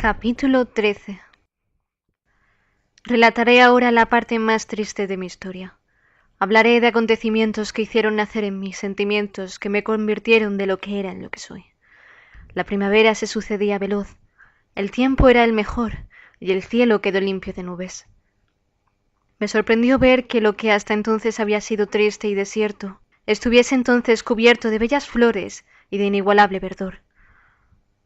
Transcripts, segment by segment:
Capítulo 13. Relataré ahora la parte más triste de mi historia. Hablaré de acontecimientos que hicieron nacer en mí sentimientos que me convirtieron de lo que era en lo que soy. La primavera se sucedía veloz, el tiempo era el mejor y el cielo quedó limpio de nubes. Me sorprendió ver que lo que hasta entonces había sido triste y desierto estuviese entonces cubierto de bellas flores y de inigualable verdor.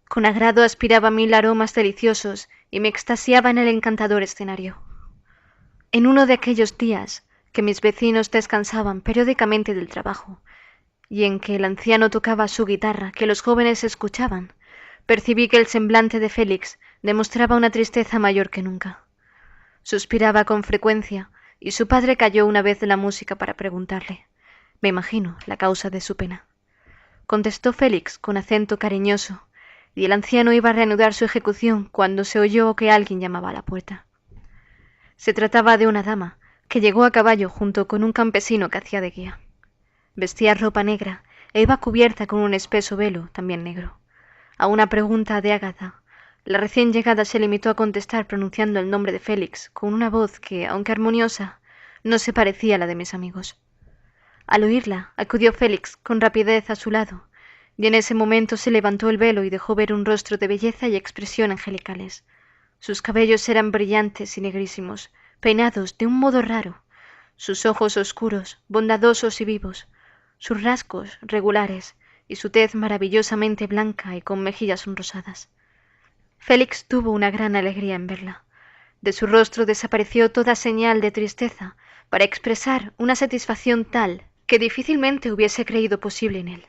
Con agrado aspiraba 1000 aromas deliciosos y me extasiaba en el encantador escenario. En uno de aquellos días que mis vecinos descansaban periódicamente del trabajo y en que el anciano tocaba su guitarra que los jóvenes escuchaban, percibí que el semblante de Félix demostraba una tristeza mayor que nunca. Suspiraba con frecuencia y su padre calló una vez de la música para preguntarle, me imagino, la causa de su pena. Contestó Félix con acento cariñoso, y el anciano iba a reanudar su ejecución cuando se oyó que alguien llamaba a la puerta. Se trataba de una dama, que llegó a caballo junto con un campesino que hacía de guía. Vestía ropa negra e iba cubierta con un espeso velo, también negro. A una pregunta de Ágata, la recién llegada se limitó a contestar pronunciando el nombre de Félix con una voz que, aunque armoniosa, no se parecía a la de mis amigos. Al oírla, acudió Félix con rapidez a su lado, y en ese momento se levantó el velo y dejó ver un rostro de belleza y expresión angelicales. Sus cabellos eran brillantes y negrísimos, peinados de un modo raro, sus ojos oscuros, bondadosos y vivos, sus rasgos regulares y su tez maravillosamente blanca y con mejillas sonrosadas. Félix tuvo una gran alegría en verla. De su rostro desapareció toda señal de tristeza para expresar una satisfacción tal que difícilmente hubiese creído posible en él.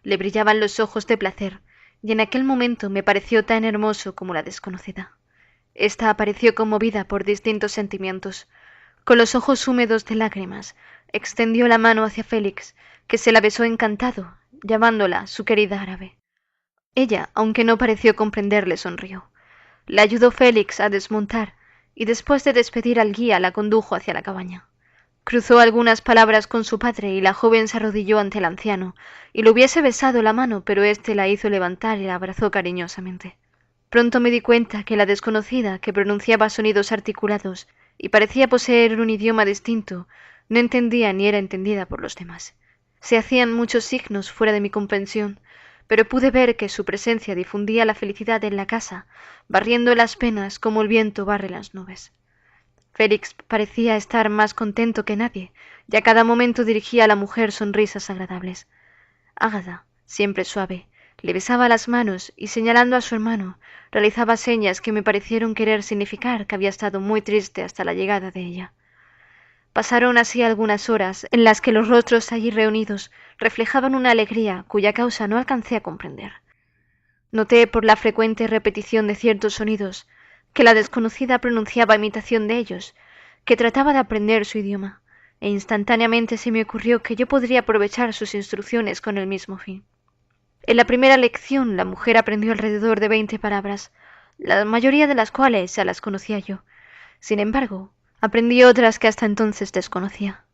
Le brillaban los ojos de placer, y en aquel momento me pareció tan hermoso como la desconocida. Esta apareció conmovida por distintos sentimientos. Con los ojos húmedos de lágrimas, extendió la mano hacia Félix, que se la besó encantado, llamándola su querida árabe. Ella, aunque no pareció comprenderle, sonrió. La ayudó Félix a desmontar, y después de despedir al guía la condujo hacia la cabaña. Cruzó algunas palabras con su padre y la joven se arrodilló ante el anciano, y le hubiese besado la mano, pero éste la hizo levantar y la abrazó cariñosamente. Pronto me di cuenta que la desconocida, que pronunciaba sonidos articulados y parecía poseer un idioma distinto, no entendía ni era entendida por los demás. Se hacían muchos signos fuera de mi comprensión, pero pude ver que su presencia difundía la felicidad en la casa, barriendo las penas como el viento barre las nubes. Félix parecía estar más contento que nadie, y a cada momento dirigía a la mujer sonrisas agradables. Ágata, siempre suave, le besaba las manos y, señalando a su hermano, realizaba señas que me parecieron querer significar que había estado muy triste hasta la llegada de ella. Pasaron así algunas horas en las que los rostros allí reunidos reflejaban una alegría cuya causa no alcancé a comprender. Noté por la frecuente repetición de ciertos sonidos que la desconocida pronunciaba imitación de ellos, que trataba de aprender su idioma, e instantáneamente se me ocurrió que yo podría aprovechar sus instrucciones con el mismo fin. En la primera lección la mujer aprendió alrededor de 20 palabras, la mayoría de las cuales ya las conocía yo. Sin embargo, aprendí otras que hasta entonces desconocía.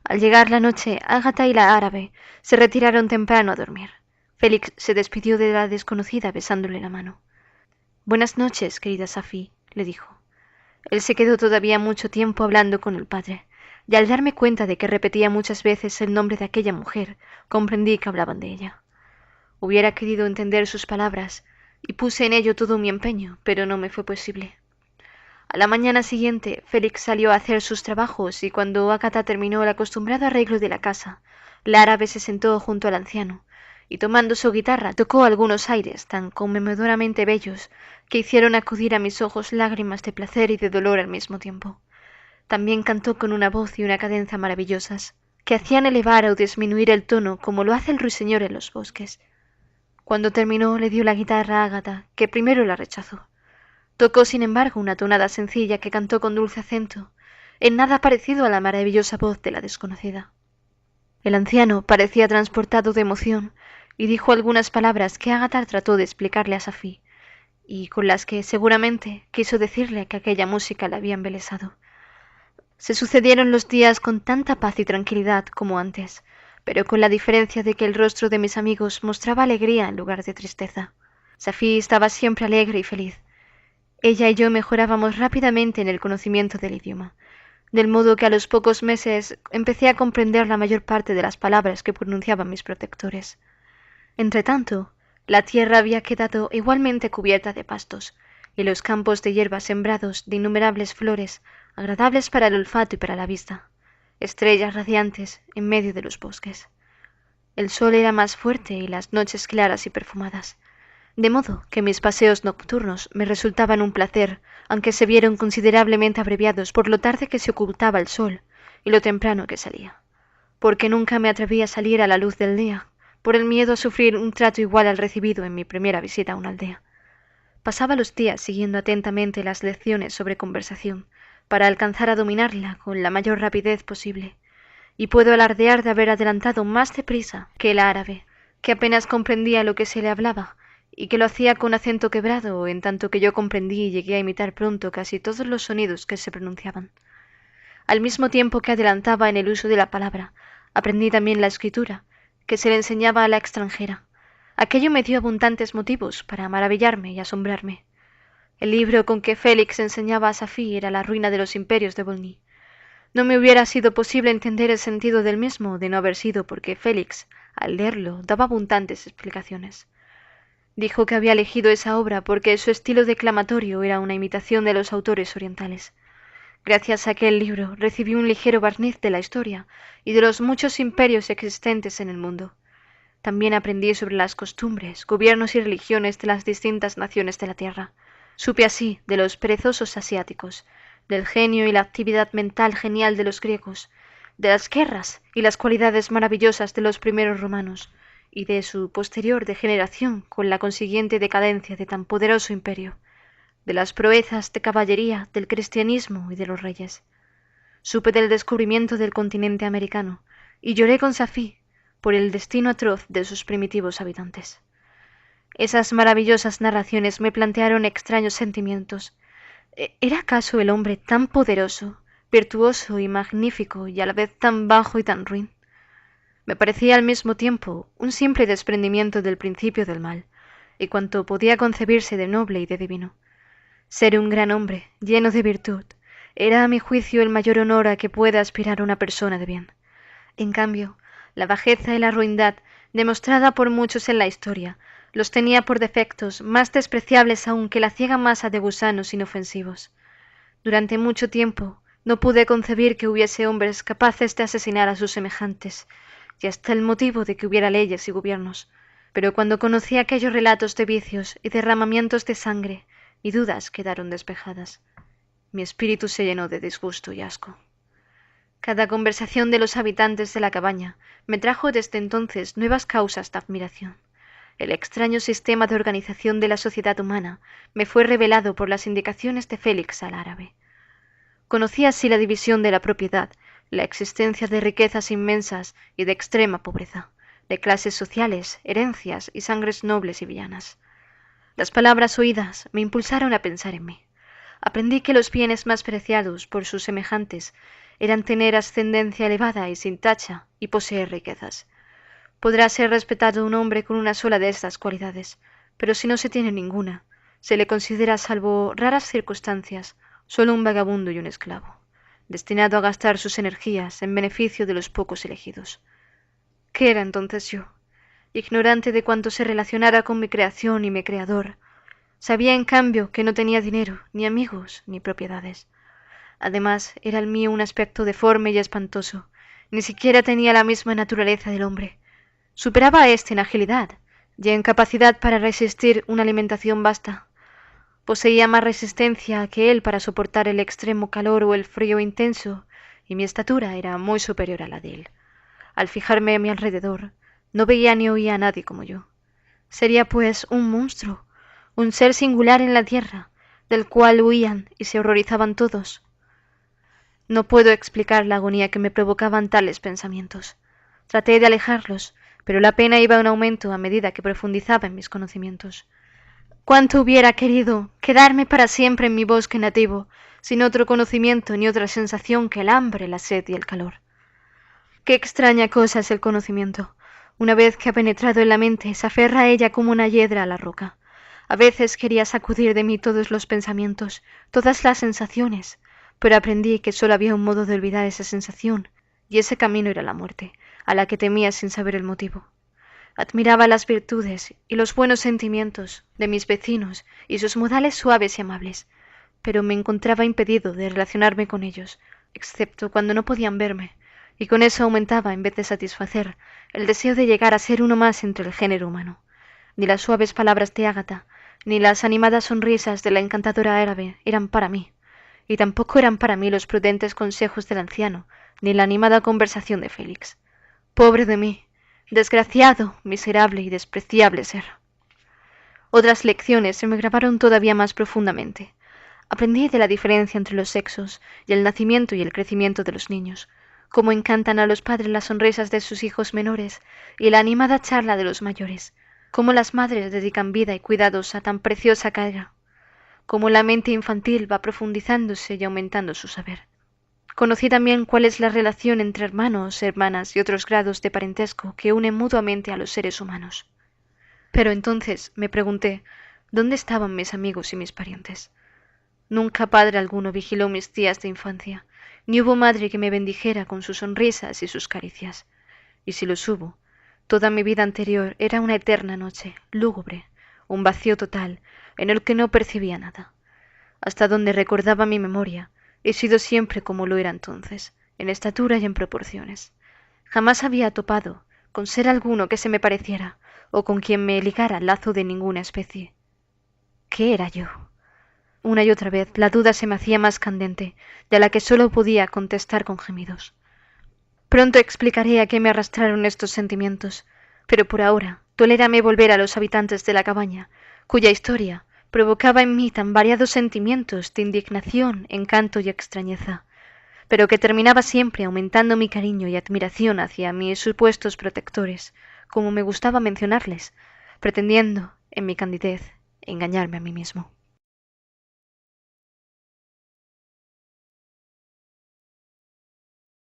Al llegar la noche, Ágata y la árabe se retiraron temprano a dormir. Félix se despidió de la desconocida besándole la mano. «Buenas noches, querida Safí», le dijo. Él se quedó todavía mucho tiempo hablando con el padre, y al darme cuenta de que repetía muchas veces el nombre de aquella mujer, comprendí que hablaban de ella. Hubiera querido entender sus palabras, y puse en ello todo mi empeño, pero no me fue posible. A la mañana siguiente, Félix salió a hacer sus trabajos, y cuando Ágata terminó el acostumbrado arreglo de la casa, la árabe se sentó junto al anciano, y tomando su guitarra tocó algunos aires tan conmovedoramente bellos que hicieron acudir a mis ojos lágrimas de placer y de dolor al mismo tiempo. También cantó con una voz y una cadencia maravillosas, que hacían elevar o disminuir el tono como lo hace el ruiseñor en los bosques. Cuando terminó le dio la guitarra a Ágata, que primero la rechazó. Tocó sin embargo una tonada sencilla que cantó con dulce acento, en nada parecido a la maravillosa voz de la desconocida. El anciano parecía transportado de emoción, y dijo algunas palabras que Ágata trató de explicarle a Safí, y con las que seguramente quiso decirle que aquella música la había embelesado. Se sucedieron los días con tanta paz y tranquilidad como antes, pero con la diferencia de que el rostro de mis amigos mostraba alegría en lugar de tristeza. Safí estaba siempre alegre y feliz, Ella y yo mejorábamos rápidamente en el conocimiento del idioma, del modo que a los pocos meses empecé a comprender la mayor parte de las palabras que pronunciaban mis protectores. Entretanto, la tierra había quedado igualmente cubierta de pastos, y los campos de hierba sembrados de innumerables flores, agradables para el olfato y para la vista, estrellas radiantes en medio de los bosques. El sol era más fuerte y las noches claras y perfumadas, de modo que mis paseos nocturnos me resultaban un placer, aunque se vieron considerablemente abreviados por lo tarde que se ocultaba el sol y lo temprano que salía, porque nunca me atreví a salir a la luz del día, por el miedo a sufrir un trato igual al recibido en mi primera visita a una aldea. Pasaba los días siguiendo atentamente las lecciones sobre conversación, para alcanzar a dominarla con la mayor rapidez posible, y puedo alardear de haber adelantado más deprisa que el árabe, que apenas comprendía lo que se le hablaba, y que lo hacía con acento quebrado, en tanto que yo comprendí y llegué a imitar pronto casi todos los sonidos que se pronunciaban. Al mismo tiempo que adelantaba en el uso de la palabra, aprendí también la escritura, que se le enseñaba a la extranjera. Aquello me dio abundantes motivos para maravillarme y asombrarme. El libro con que Félix enseñaba a Safí era la ruina de los imperios de Volney. No me hubiera sido posible entender el sentido del mismo de no haber sido porque Félix, al leerlo, daba abundantes explicaciones. Dijo que había elegido esa obra porque su estilo declamatorio era una imitación de los autores orientales. Gracias a aquel libro recibí un ligero barniz de la historia y de los muchos imperios existentes en el mundo. También aprendí sobre las costumbres, gobiernos y religiones de las distintas naciones de la Tierra. Supe así de los perezosos asiáticos, del genio y la actividad mental genial de los griegos, de las guerras y las cualidades maravillosas de los primeros romanos, y de su posterior degeneración con la consiguiente decadencia de tan poderoso imperio, de las proezas de caballería del cristianismo y de los reyes. Supe del descubrimiento del continente americano, y lloré con Safí por el destino atroz de sus primitivos habitantes. Esas maravillosas narraciones me plantearon extraños sentimientos. ¿Era acaso el hombre tan poderoso, virtuoso y magnífico, y a la vez tan bajo y tan ruin? Me parecía al mismo tiempo un simple desprendimiento del principio del mal, y cuanto podía concebirse de noble y de divino. Ser un gran hombre, lleno de virtud, era a mi juicio el mayor honor a que pueda aspirar una persona de bien. En cambio, la bajeza y la ruindad, demostrada por muchos en la historia, los tenía por defectos más despreciables aún que la ciega masa de gusanos inofensivos. Durante mucho tiempo no pude concebir que hubiese hombres capaces de asesinar a sus semejantes, y hasta el motivo de que hubiera leyes y gobiernos. Pero cuando conocí aquellos relatos de vicios y derramamientos de sangre, mis dudas quedaron despejadas. Mi espíritu se llenó de disgusto y asco. Cada conversación de los habitantes de la cabaña me trajo desde entonces nuevas causas de admiración. El extraño sistema de organización de la sociedad humana me fue revelado por las indicaciones de Félix al árabe. Conocí así la división de la propiedad, la existencia de riquezas inmensas y de extrema pobreza, de clases sociales, herencias y sangres nobles y villanas. Las palabras oídas me impulsaron a pensar en mí. Aprendí que los bienes más preciados por sus semejantes eran tener ascendencia elevada y sin tacha y poseer riquezas. Podrá ser respetado un hombre con una sola de estas cualidades, pero si no se tiene ninguna, se le considera, salvo raras circunstancias, solo un vagabundo y un esclavo, destinado a gastar sus energías en beneficio de los pocos elegidos. ¿Qué era entonces yo? Ignorante de cuanto se relacionara con mi creación y mi creador, sabía en cambio que no tenía dinero, ni amigos, ni propiedades. Además, era el mío un aspecto deforme y espantoso. Ni siquiera tenía la misma naturaleza del hombre. Superaba a éste en agilidad y en capacidad para resistir una alimentación vasta. Poseía más resistencia que él para soportar el extremo calor o el frío intenso, y mi estatura era muy superior a la de él. Al fijarme a mi alrededor, no veía ni oía a nadie como yo. Sería, pues, un monstruo, un ser singular en la tierra, del cual huían y se horrorizaban todos. No puedo explicar la agonía que me provocaban tales pensamientos. Traté de alejarlos, pero la pena iba en aumento a medida que profundizaba en mis conocimientos. Cuánto hubiera querido quedarme para siempre en mi bosque nativo, sin otro conocimiento ni otra sensación que el hambre, la sed y el calor. Qué extraña cosa es el conocimiento. Una vez que ha penetrado en la mente, se aferra a ella como una hiedra a la roca. A veces quería sacudir de mí todos los pensamientos, todas las sensaciones, pero aprendí que solo había un modo de olvidar esa sensación, y ese camino era la muerte, a la que temía sin saber el motivo. Admiraba las virtudes y los buenos sentimientos de mis vecinos y sus modales suaves y amables, pero me encontraba impedido de relacionarme con ellos, excepto cuando no podían verme, y con eso aumentaba, en vez de satisfacer, el deseo de llegar a ser uno más entre el género humano. Ni las suaves palabras de Ágata, ni las animadas sonrisas de la encantadora árabe eran para mí, y tampoco eran para mí los prudentes consejos del anciano, ni la animada conversación de Félix. Pobre de mí, desgraciado, miserable y despreciable ser. Otras lecciones se me grabaron todavía más profundamente. Aprendí de la diferencia entre los sexos y el nacimiento y el crecimiento de los niños, cómo encantan a los padres las sonrisas de sus hijos menores y la animada charla de los mayores, cómo las madres dedican vida y cuidados a tan preciosa carga, cómo la mente infantil va profundizándose y aumentando su saber. Conocí también cuál es la relación entre hermanos, hermanas y otros grados de parentesco que unen mutuamente a los seres humanos. Pero entonces me pregunté, ¿dónde estaban mis amigos y mis parientes? Nunca padre alguno vigiló mis días de infancia, ni hubo madre que me bendijera con sus sonrisas y sus caricias. Y si los hubo, toda mi vida anterior era una eterna noche, lúgubre, un vacío total, en el que no percibía nada. Hasta donde recordaba mi memoria, he sido siempre como lo era entonces, en estatura y en proporciones. Jamás había topado con ser alguno que se me pareciera, o con quien me ligara lazo de ninguna especie. ¿Qué era yo? Una y otra vez la duda se me hacía más candente, de la que sólo podía contestar con gemidos. Pronto explicaré a qué me arrastraron estos sentimientos, pero por ahora tolérame volver a los habitantes de la cabaña, cuya historia provocaba en mí tan variados sentimientos de indignación, encanto y extrañeza, pero que terminaba siempre aumentando mi cariño y admiración hacia mis supuestos protectores, como me gustaba mencionarles, pretendiendo, en mi candidez, engañarme a mí mismo.